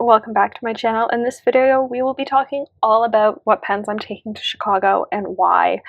welcome back to my channel. In this video we will be talking all about what pens I'm taking to Chicago and why.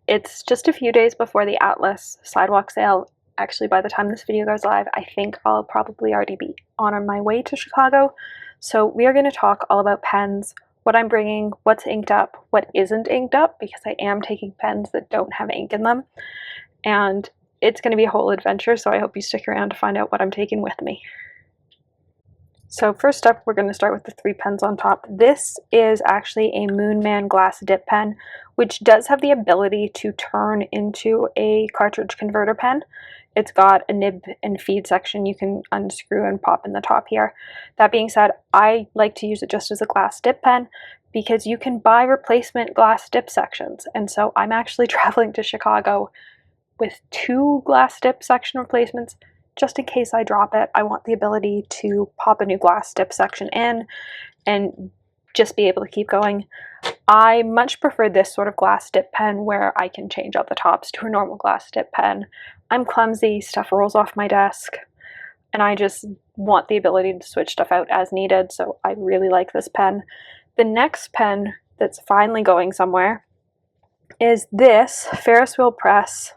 It's just a few days before the Atlas Sidewalk Sale. Actually, by the time this video goes live, I think I'll probably already be on my way to Chicago. So we are going to talk all about pens, what I'm bringing, what's inked up, what isn't inked up, because I am taking pens that don't have ink in them. And it's going to be a whole adventure, so I hope you stick around to find out what I'm taking with me. So first up, we're going to start with the 3 pens on top. This is actually a Moonman glass dip pen, which does have the ability to turn into a cartridge converter pen. It's got a nib and feed section you can unscrew and pop in the top here. That being said, I like to use it just as a glass dip pen because you can buy replacement glass dip sections. And so I'm actually traveling to Chicago with 2 glass dip section replacements. Just in case I drop it, I want the ability to pop a new glass dip section in and just be able to keep going. I much prefer this sort of glass dip pen where I can change out the tops to a normal glass dip pen. I'm clumsy, stuff rolls off my desk, and I just want the ability to switch stuff out as needed, so I really like this pen. The next pen that's finally going somewhere is this Ferris Wheel Press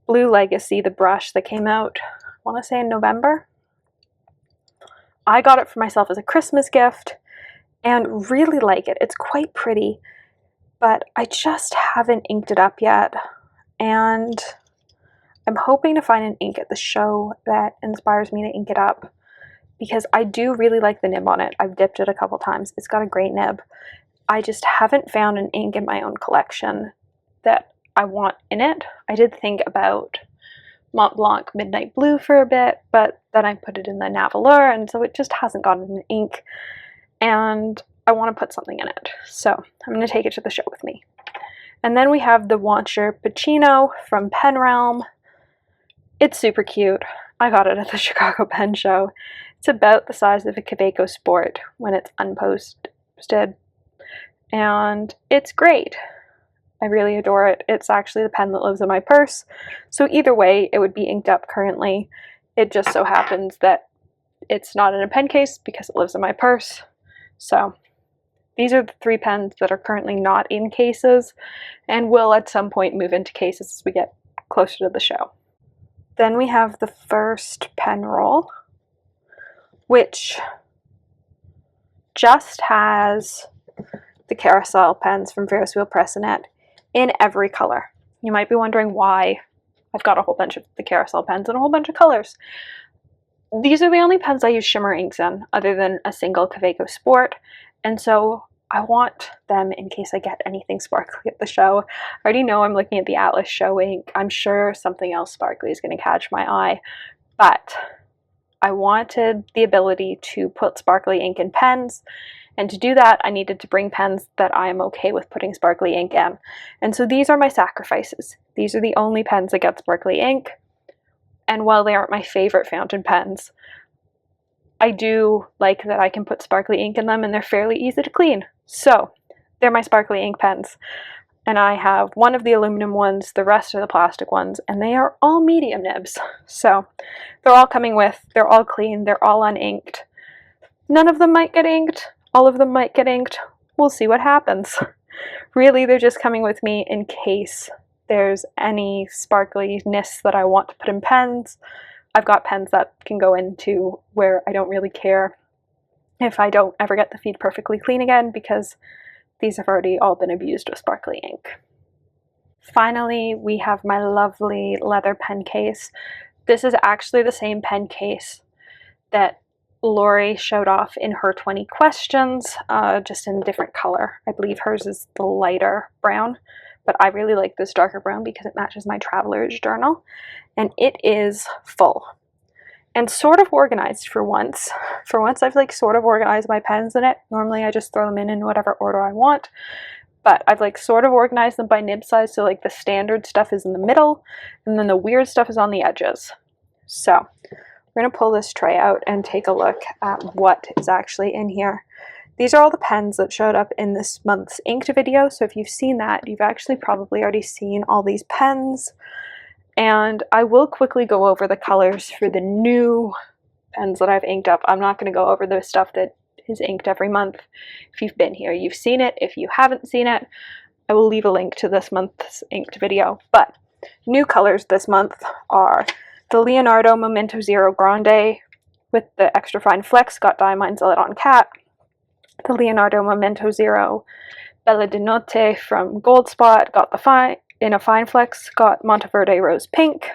Blue Legacy, the brush that came out, I want to say in November. I got it for myself as a Christmas gift and really like it. It's quite pretty, but I just haven't inked it up yet, and I'm hoping to find an ink at the show that inspires me to ink it up because I do really like the nib on it. I've dipped it a couple times. It's got a great nib. I just haven't found an ink in my own collection that I want in it. I did think about Mont Blanc Midnight Blue for a bit, but then I put it in the Navalur, and so it just hasn't gotten an ink, and I want to put something in it. So I'm going to take it to the show with me. And then we have the Wancher Pacino from Pen Realm. It's super cute. I got it at the Chicago Pen Show. It's about the size of a Kaweco Sport when it's unposted, and it's great. I really adore it. It's actually the pen that lives in my purse, so either way it would be inked up currently. It just so happens that it's not in a pen case because it lives in my purse. So these are the 3 pens that are currently not in cases and will at some point move into cases as we get closer to the show. Then we have the first pen roll, which just has the carousel pens from Ferris Wheel Press in it, in every color. You might be wondering why I've got a whole bunch of the carousel pens in a whole bunch of colors. These are the only pens I use shimmer inks in, other than a single Kaweco Sport, and so I want them in case I get anything sparkly at the show. I already know I'm looking at the Atlas show ink. I'm sure something else sparkly is going to catch my eye, but I wanted the ability to put sparkly ink in pens, and to do that I needed to bring pens that I am okay with putting sparkly ink in. And so these are my sacrifices. These are the only pens that get sparkly ink, and while they aren't my favorite fountain pens, I do like that I can put sparkly ink in them and they're fairly easy to clean. So they're my sparkly ink pens, and I have one of the aluminum ones, the rest are the plastic ones, and they are all medium nibs. So they're all coming with, they're all clean, they're all uninked. None of them might get inked, all of them might get inked. We'll see what happens. Really, they're just coming with me in case there's any sparkliness that I want to put in pens. I've got pens that can go into where I don't really care if I don't ever get the feed perfectly clean again, because these have already all been abused with sparkly ink. Finally, we have my lovely leather pen case. This is actually the same pen case that Lori showed off in her 20 questions, just in a different color. I believe hers is the lighter brown, but I really like this darker brown because it matches my traveler's journal, and it is full and sort of organized for once. For once I've like sort of organized my pens in it. Normally I just throw them in whatever order I want, but I've like sort of organized them by nib size, so like the standard stuff is in the middle and then the weird stuff is on the edges. So we're going to pull this tray out and take a look at what is actually in here. These are all the pens that showed up in this month's inked video, so if you've seen that, you've actually probably already seen all these pens. And I will quickly go over the colors for the new pens that I've inked up. I'm not going to go over the stuff that is inked every month. If you've been here, you've seen it. If you haven't seen it, I will leave a link to this month's inked video. But new colors this month are the Leonardo Memento Zero Grande with the extra fine flex, got Diamine Celadon Cat. The Leonardo Memento Zero Bella di Notte from Gold Spot, got the fine in a fine flex, got Monteverde Rose Pink.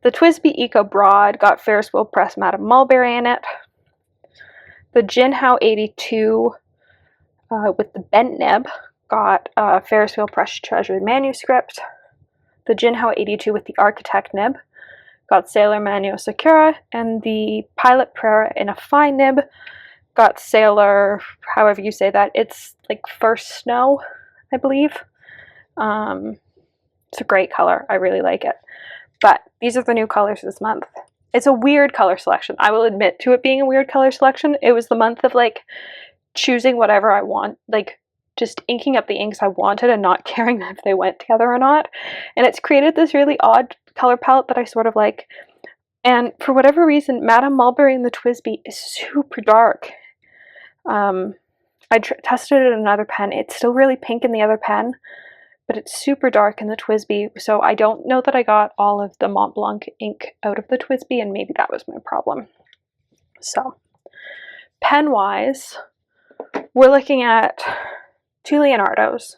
The TWSBI Eco Broad got Ferris Wheel Press Madame Mulberry in it. The Jinhao 82 with the bent nib got Ferris Wheel Press Treasured Manuscript. The Jinhao 82 with the Architect nib got Sailor Manyo Sakura, and the Pilot Prayer in a fine nib got Sailor, however you say that, it's like First Snow, I believe. It's a great color, I really like it. But these are the new colors this month. It's a weird color selection. I will admit to it being a weird color selection. It was the month of like choosing whatever I want, like just inking up the inks I wanted and not caring if they went together or not. And it's created this really odd color palette that I sort of like. And for whatever reason, Madame Mulberry in the TWSBI is super dark. I tested it in another pen. It's still really pink in the other pen, but it's super dark in the TWSBI. So I don't know that I got all of the Mont Blanc ink out of the TWSBI, and maybe that was my problem. So pen-wise, we're looking at two Leonardos,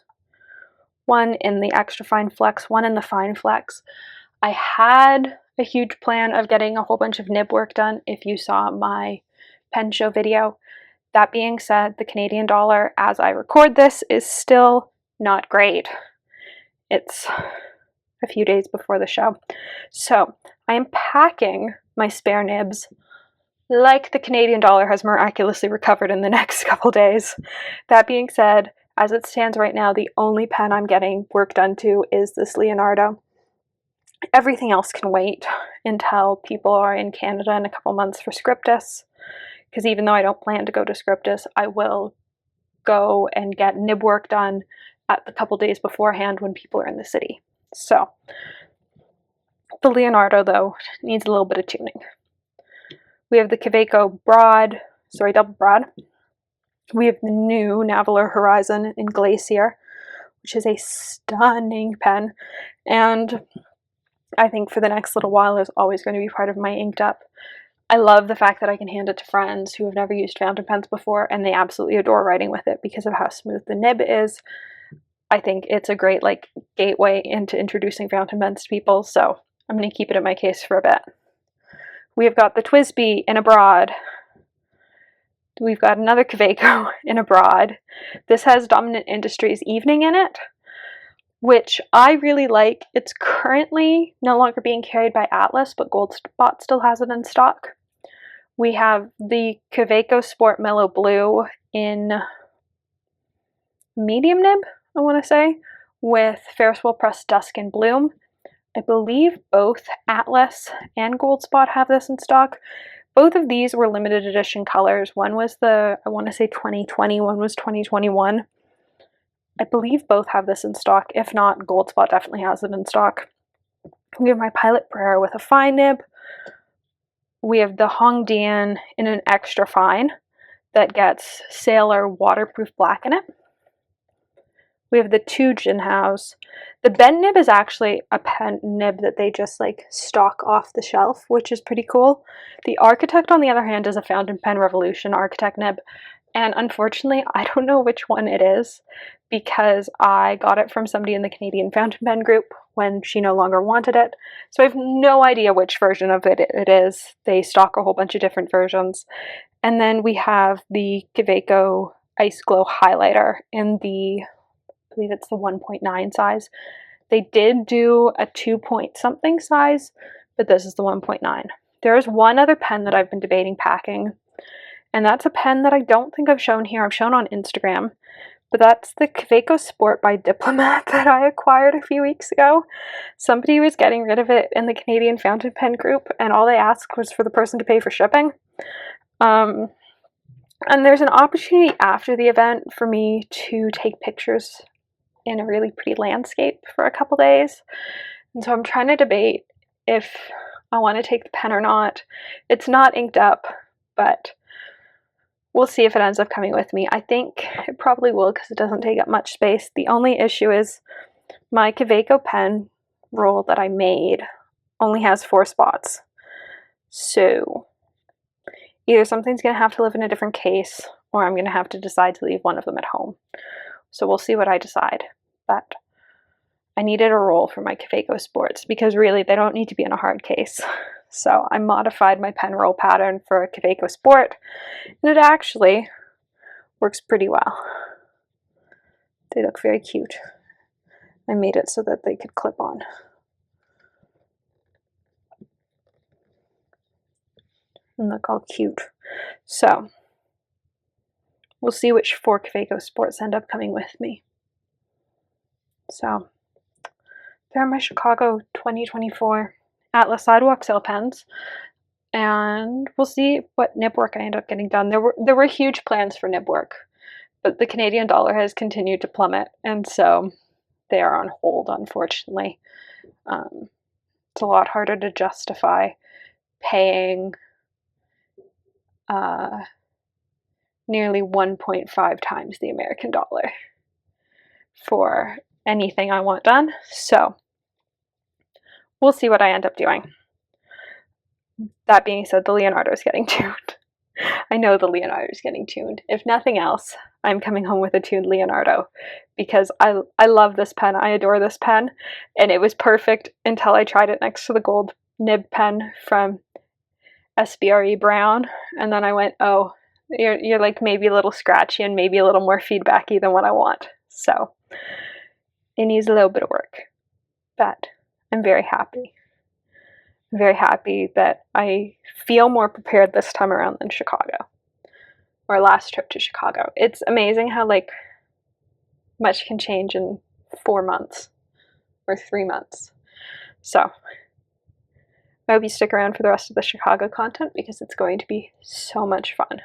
one in the extra fine flex, one in the fine flex. I had a huge plan of getting a whole bunch of nib work done if you saw my pen show video. That being said, the Canadian dollar as I record this is still not great. It's a few days before the show. So I am packing my spare nibs like the Canadian dollar has miraculously recovered in the next couple days. That being said, as it stands right now, the only pen I'm getting work done to is this Leonardo. Everything else can wait until people are in Canada in a couple months for Scriptus, because even though I don't plan to go to Scriptus, I will go and get nib work done at the couple days beforehand when people are in the city. So the Leonardo, though, needs a little bit of tuning. We have the Kaweco double broad. We have the new Navaler Horizon in Glacier, which is a stunning pen, and I think for the next little while is always going to be part of my inked up. I love the fact that I can hand it to friends who have never used fountain pens before, and they absolutely adore writing with it because of how smooth the nib is. I think it's a great like gateway into introducing fountain pens to people, so I'm going to keep it in my case for a bit. We have got the TWSBI in a broad. We've got another Kaweco in a broad. This has Dominant Industries Evening in it, which I really like. It's currently no longer being carried by Atlas, but Gold Spot still has it in stock. We have the Kaweco Sport Mellow Blue in medium nib, I want to say, with Ferris Wheel Press Dusk and Bloom. I believe both Atlas and Gold Spot have this in stock. Both of these were limited edition colors. One was I want to say 2020, one was 2021. I believe both have this in stock. If not, Gold Spot definitely has it in stock. We have my Pilot Prayer with a fine nib. We have the Hongdian in an extra fine that gets Sailor Waterproof Black in it. We have the two Jinhaos. The bent nib is actually a pen nib that they just like stock off the shelf, which is pretty cool. The Architect, on the other hand, is a Fountain Pen Revolution Architect nib. And unfortunately, I don't know which one it is because I got it from somebody in the Canadian Fountain Pen group when she no longer wanted it. So I have no idea which version of it is. They stock a whole bunch of different versions. And then we have the Kaweco Ice Glow Highlighter in the, I believe it's the 1.9 size. They did do a 2 point something size, but this is the 1.9. There is one other pen that I've been debating packing, and that's a pen that I don't think I've shown here. I've shown on Instagram, but that's the Kaweco Sport by Diplomat that I acquired a few weeks ago. Somebody was getting rid of it in the Canadian Fountain Pen group, and all they asked was for the person to pay for shipping. And there's an opportunity after the event for me to take pictures in a really pretty landscape for a couple days. And so I'm trying to debate if I want to take the pen or not. It's not inked up, but we'll see if it ends up coming with me. I think it probably will because it doesn't take up much space. The only issue is my Kaweco pen roll that I made only has 4 spots. So either something's going to have to live in a different case, or I'm going to have to decide to leave one of them at home. So we'll see what I decide. But I needed a roll for my Kaweco Sports because really they don't need to be in a hard case. So I modified my pen roll pattern for a Kaweco Sport, and it actually works pretty well. They look very cute. I made it so that they could clip on. And look all cute. So we'll see which 4 Kaweco Sports end up coming with me. So there are my Chicago 2024 Atlas Sidewalk Sale pens, and we'll see what nib work I end up getting done. There were huge plans for nib work, but the Canadian dollar has continued to plummet, and so they are on hold, unfortunately. It's a lot harder to justify paying nearly 1.5 times the American dollar for anything I want done. So we'll see what I end up doing. That being said, the Leonardo is getting tuned. I know the Leonardo is getting tuned. If nothing else, I'm coming home with a tuned Leonardo because I love this pen. I adore this pen, and it was perfect until I tried it next to the gold nib pen from SBRE Brown, and then I went, oh, you're like maybe a little scratchy and maybe a little more feedbacky than what I want. So it needs a little bit of work, but I'm very happy. I'm very happy that I feel more prepared this time around than Chicago, or last trip to Chicago. It's amazing how like much can change in 4 months or 3 months. So I hope you stick around for the rest of the Chicago content because it's going to be so much fun.